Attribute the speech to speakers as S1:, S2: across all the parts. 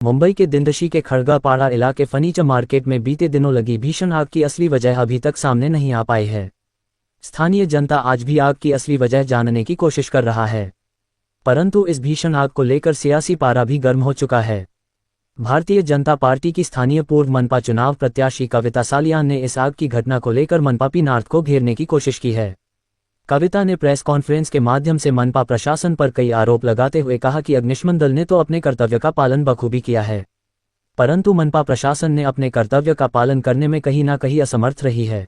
S1: मुंबई के दिंडशी के खड़गापाड़ा इलाके फर्नीचर मार्केट में बीते दिनों लगी भीषण आग की असली वजह अभी तक सामने नहीं आ पाई है। स्थानीय जनता आज भी आग की असली वजह जानने की कोशिश कर रहा है, परंतु इस भीषण आग को लेकर सियासी पारा भी गर्म हो चुका है। भारतीय जनता पार्टी की स्थानीय पूर्व मनपा चुनाव प्रत्याशी कविता सालियान ने इस आग की घटना को लेकर मनपा पी नॉर्थ को घेरने की कोशिश की है। कविता ने प्रेस कॉन्फ्रेंस के माध्यम से मनपा प्रशासन पर कई आरोप लगाते हुए कहा कि अग्निशमन दल ने तो अपने कर्तव्य का पालन बखूबी किया है, परंतु मनपा प्रशासन ने अपने कर्तव्य का पालन करने में कहीं ना कहीं असमर्थ रही है।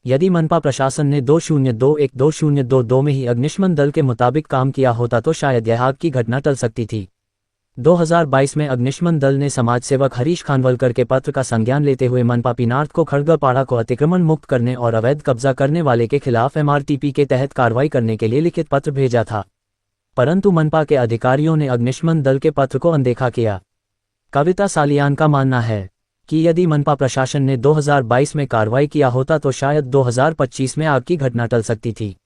S1: यदि मनपा प्रशासन ने 2021-2022 में ही अग्निशमन दल के मुताबिक काम किया होता तो शायद यह आग की घटना टल सकती थी। 2022 में अग्निशमन दल ने समाजसेवक हरीश खानवलकर के पत्र का संज्ञान लेते हुए मनपा पी नॉर्थ को खड़गापाड़ा को अतिक्रमण मुक्त करने और अवैध कब्जा करने वाले के खिलाफ MRTP के तहत कार्रवाई करने के लिए लिखित पत्र भेजा था, परंतु मनपा के अधिकारियों ने अग्निशमन दल के पत्र को अनदेखा किया। कविता सालियान का मानना है कि यदि मनपा प्रशासन ने 2022 में कार्रवाई किया होता तो शायद 2025 में आग की घटना टल सकती थी।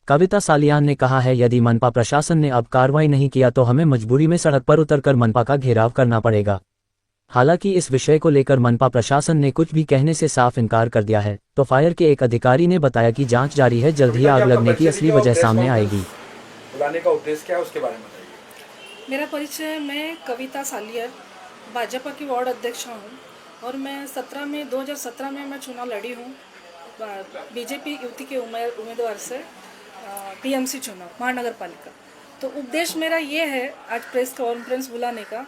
S1: कविता सालियान ने कहा है, यदि मनपा प्रशासन ने अब कार्रवाई नहीं किया तो हमें मजबूरी में सड़क पर उतरकर मनपा का घेराव करना पड़ेगा। हालांकि इस विषय को लेकर मनपा प्रशासन ने कुछ भी कहने से साफ इनकार कर दिया है। तो फायर के एक अधिकारी ने बताया कि जांच जारी है, जल्द ही आग लगने की असली वजह सामने आएगी।
S2: बुलाने का उद्देश्य क्या है उसके बारे में बताइए।
S3: मेरा परिचय, मैं कविता सालियर भाजपा की वार्ड अध्यक्ष हूँ और मैं 2017 में मैं चुनाव लड़ी हूँ बीजेपी युति के उम्मीदवार से PMC चुनाव महानगर पालिका। तो उद्देश्य मेरा ये है आज प्रेस कॉन्फ्रेंस बुलाने का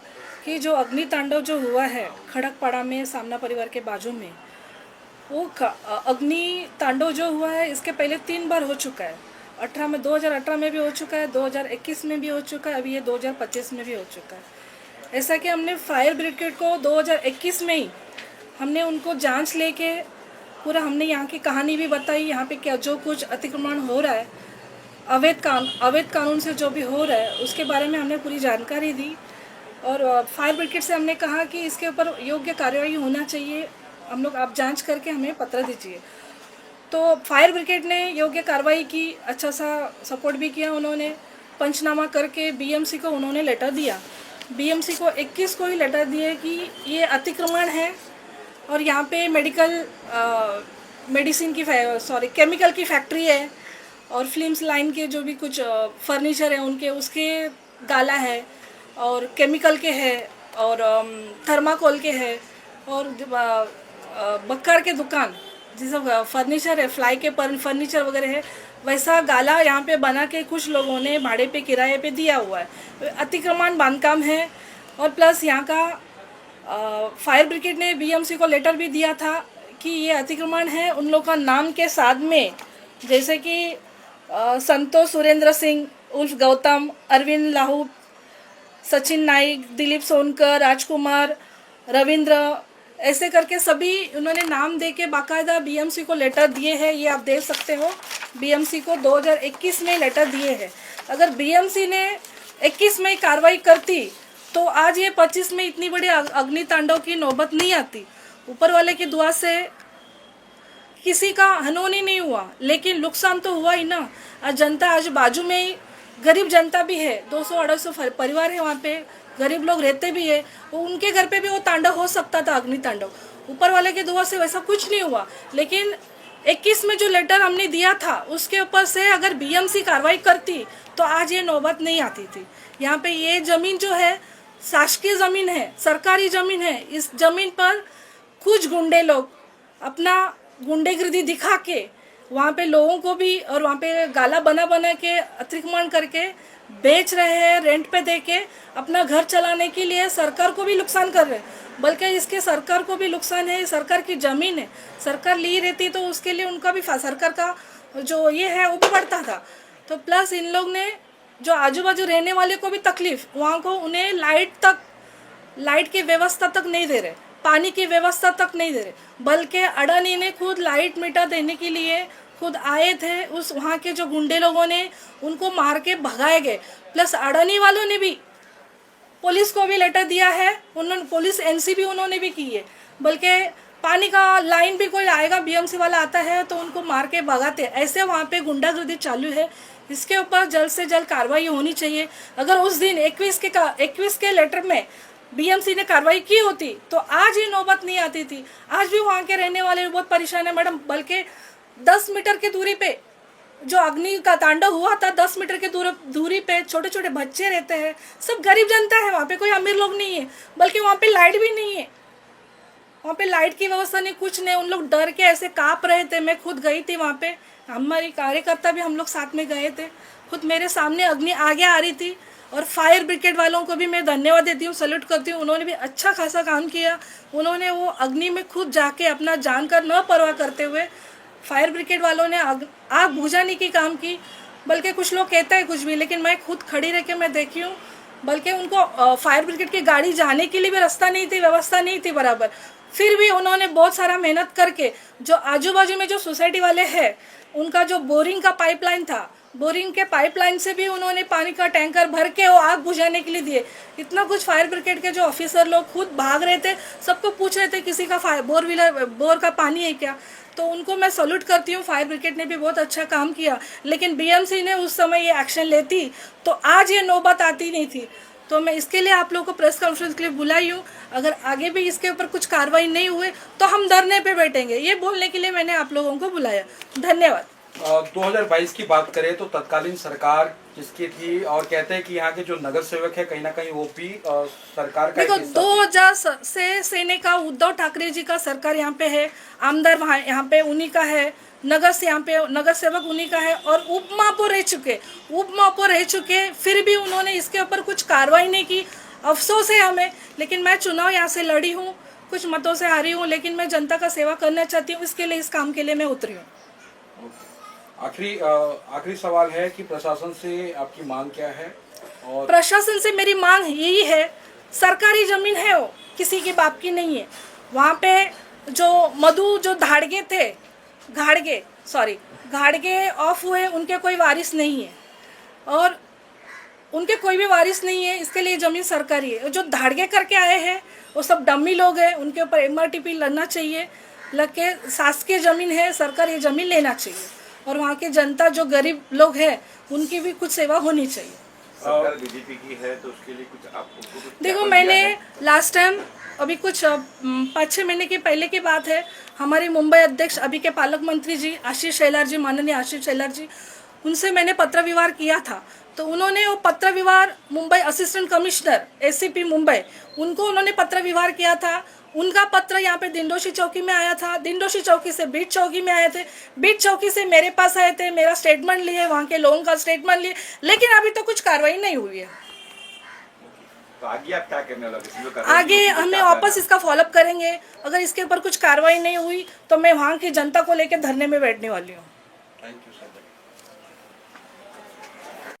S3: कि जो अग्नि तांडव जो हुआ है खड़गपाड़ा में सामना परिवार के बाजू में, वो अग्नि तांडव जो हुआ है इसके पहले 3 बार हो चुका है। 2018 में भी हो चुका है, 2021 में भी हो चुका है, अभी ये 2025 में भी हो चुका है। ऐसा कि हमने फायर ब्रिगेड को 2021 में ही हमने उनको जांच लेके पूरा हमने यहाँ की कहानी भी बताई, यहाँ पे क्या जो कुछ अतिक्रमण हो रहा है अवैध कानून से जो भी हो रहा है उसके बारे में हमने पूरी जानकारी दी और फायर ब्रिगेड से हमने कहा कि इसके ऊपर योग्य कार्रवाई होना चाहिए, हम लोग आप जांच करके हमें पत्र दीजिए। तो फायर ब्रिगेड ने योग्य कार्रवाई की, अच्छा सा सपोर्ट भी किया। उन्होंने पंचनामा करके BMC को उन्होंने लेटर दिया। BMC को 21 को ही लेटर दिए कि ये अतिक्रमण है और यहाँ पे केमिकल की फैक्ट्री है और फिल्म्स लाइन के जो भी कुछ फर्नीचर है उनके उसके गाला है और केमिकल के है और थर्माकोल के है और बक्कर के दुकान जिसे फर्नीचर है, फ्लाई के फर्नीचर वगैरह है, वैसा गाला यहाँ पे बना के कुछ लोगों ने भाड़े पे किराए पे दिया हुआ है। अतिक्रमण बांधकाम है और प्लस यहाँ का फायर ब्रिगेड ने BMC को लेटर भी दिया था कि ये अतिक्रमण है उन लोगों का नाम के साथ में, जैसे कि संतोष सुरेंद्र सिंह उर्फ गौतम, अरविंद लाहू, सचिन नाइक, दिलीप सोनकर, राजकुमार, रविंद्र, ऐसे करके सभी उन्होंने नाम दे के बाकायदा BMC को लेटर दिए हैं। ये आप देख सकते हो, BMC को 2021 में लेटर दिए हैं। अगर BMC ने 21 में कार्रवाई करती तो आज ये 25 में इतनी बड़ी अग्नि तांडव की नौबत नहीं आती। ऊपर वाले की दुआ से किसी का हानि नहीं हुआ, लेकिन नुकसान तो हुआ ही ना। आज जनता, आज बाजू में ही गरीब जनता भी है, 200-250 परिवार है वहाँ पे, गरीब लोग रहते भी है, उनके घर पे भी वो तांडव हो सकता था, अग्नि तांडव। ऊपर वाले की दुआ से वैसा कुछ नहीं हुआ, लेकिन 21 में जो लेटर हमने दिया था उसके ऊपर से अगर BMC कार्रवाई करती तो आज ये नौबत नहीं आती थी। यहाँ पे ये ज़मीन जो है शासकीय ज़मीन है, सरकारी ज़मीन है। इस ज़मीन पर कुछ गुंडे लोग अपना गुंडेगिरी दिखा के वहाँ पे लोगों को भी और वहाँ पे गाला बना के अतिक्रमण करके बेच रहे हैं, रेंट पे दे के अपना घर चलाने के लिए सरकार को भी नुकसान कर रहे हैं। बल्कि इसके सरकार को भी नुकसान है, सरकार की ज़मीन है, सरकार ली रहती तो उसके लिए उनका भी सरकार का जो ये है वो भी बढ़ता था। तो प्लस इन लोग ने जो आजू बाजू रहने वाले को भी तकलीफ, वहाँ को उन्हें लाइट की व्यवस्था तक नहीं दे रहे, पानी की व्यवस्था तक नहीं दे रहे, बल्कि अडानी ने खुद लाइट मीटर देने के लिए खुद आए थे। उस वहाँ के जो गुंडे लोगों ने उनको मार के भगाए गए। प्लस अडानी वालों ने भी पुलिस को भी लेटर दिया है, उन्होंने पुलिस NC भी उन्होंने भी की है। बल्कि पानी का लाइन भी कोई आएगा, BMC वाला आता है तो उनको मार के भगाते, ऐसे वहाँ पे गुंडागर्दी चालू है। इसके ऊपर जल्द से जल्द कार्रवाई होनी चाहिए। अगर उस दिन 21 के लेटर में बीएमसी ने कार्रवाई की होती तो आज ये नौबत नहीं आती थी। आज भी वहाँ के रहने वाले बहुत परेशान है मैडम। बल्कि 10 मीटर की दूरी पे जो अग्नि का तांडव हुआ था, 10 मीटर की दूरी पे छोटे छोटे बच्चे रहते हैं, सब गरीब जनता है वहाँ पे, कोई अमीर लोग नहीं है। बल्कि वहाँ पे लाइट भी नहीं है, वहाँ पे लाइट की व्यवस्था नहीं, कुछ नहीं। उन लोग डर के ऐसे काँप रहे थे। मैं खुद गई थी वहाँ पे, हमारी कार्यकर्ता भी हम लोग साथ में गए थे। खुद मेरे सामने अग्नि आगे आ रही थी। और फायर ब्रिगेड वालों को भी मैं धन्यवाद देती हूँ, सैल्यूट करती हूँ। उन्होंने भी अच्छा खासा काम किया। उन्होंने वो अग्नि में खुद जाके अपना जान का न परवाह करते हुए फायर ब्रिगेड वालों ने आग बुझाने की काम की। बल्कि कुछ लोग कहते हैं कुछ भी, लेकिन मैं खुद खड़ी रह के मैं देखी हूँ। बल्कि उनको फायर ब्रिगेड की गाड़ी जाने के लिए भी रास्ता नहीं थी, व्यवस्था नहीं थी बराबर। फिर भी उन्होंने बहुत सारा मेहनत करके जो आजू बाजू में जो सोसाइटी वाले हैं, उनका जो बोरिंग का पाइपलाइन था, बोरिंग के पाइपलाइन से भी उन्होंने पानी का टैंकर भर के वो आग बुझाने के लिए दिए। इतना कुछ फायर ब्रिगेड के जो ऑफिसर लोग खुद भाग रहे थे, सबको पूछ रहे थे किसी का बोर का पानी है क्या। तो उनको मैं सैल्यूट करती हूँ। फायर ब्रिगेड ने भी बहुत अच्छा काम किया। लेकिन बीएमसी ने उस समय ये एक्शन लेती तो आज ये नौबत आती नहीं थी। तो मैं इसके लिए आप लोगों को प्रेस कॉन्फ्रेंस के लिए बुलाई हूँ। अगर आगे भी इसके ऊपर कुछ कार्रवाई नहीं हुए तो हम धरने पे बैठेंगे, ये बोलने के लिए मैंने आप लोगों को बुलाया। धन्यवाद।
S2: 2022 की बात करें तो तत्कालीन सरकार जिसकी थी, और कहते हैं कि यहाँ के जो नगर सेवक है कहीं ना कहीं वो भी सरकार का
S3: देखो 2000 से सेने का उद्धव ठाकरे जी का सरकार यहाँ पे है, आमदार वहाँ यहाँ पे उन्हीं का है, नगर से यहाँ पे नगर सेवक उन्हीं का है। और उप महापौर रह चुके, फिर भी उन्होंने इसके ऊपर कुछ कार्रवाई नहीं की। अफसोस है हमें। लेकिन मैं चुनाव यहाँ से लड़ी हूँ, कुछ मतों से हारी हूँ, लेकिन मैं जनता का सेवा करना चाहती हूँ। इसके लिए, इस काम के लिए मैं उतरी हूँ।
S2: आखिरी सवाल है कि प्रशासन से आपकी मांग क्या है? और
S3: प्रशासन से मेरी मांग यही है, सरकारी जमीन है, वो किसी के बाप की नहीं है। वहाँ पे जो धाड़गे थे, घाड़गे ऑफ हुए, उनके कोई वारिस नहीं है और उनके कोई भी वारिस नहीं है। इसके लिए ज़मीन सरकारी है। जो धाड़गे करके आए हैं वो सब डम्मी लोग हैं, उनके ऊपर MRTP लगना चाहिए। लग के शासकीय ज़मीन है, सरकार ये ज़मीन लेना चाहिए। और वहाँ की जनता जो गरीब लोग हैं उनकी भी कुछ सेवा होनी चाहिए।
S4: सरकार बीजेपी की है तो उसके लिए कुछ आपको
S3: देखो, मैंने लास्ट टाइम अभी कुछ 5-6 महीने के पहले की बात है, हमारे मुंबई अध्यक्ष अभी के पालक मंत्री जी आशीष शेलार जी, माननीय आशीष शेलार जी, उनसे मैंने पत्र व्यवहार किया था। तो उन्होंने वो पत्र व्यवहार Mumbai assistant commissioner ACP Mumbai, उनको उन्होंने पत्र व्यवहार किया था। उनका पत्र यहाँ पे दिंडोशी चौकी में आया था, दिंडोशी चौकी से बीच चौकी में आए थे, बीच चौकी से मेरे पास आए थे, मेरा स्टेटमेंट लिए, वहाँ के लोगों का स्टेटमेंट लिए, लेकिन अभी तो कुछ कार्रवाई नहीं हुई है।
S4: तो आगे आप क्या करने वाले?
S3: आगे हमें वापस इसका फॉलोअप करेंगे। अगर इसके ऊपर कुछ कार्रवाई नहीं हुई तो मैं वहाँ की जनता को लेकर धरने में बैठने वाली हूँ।
S2: Thank you sir.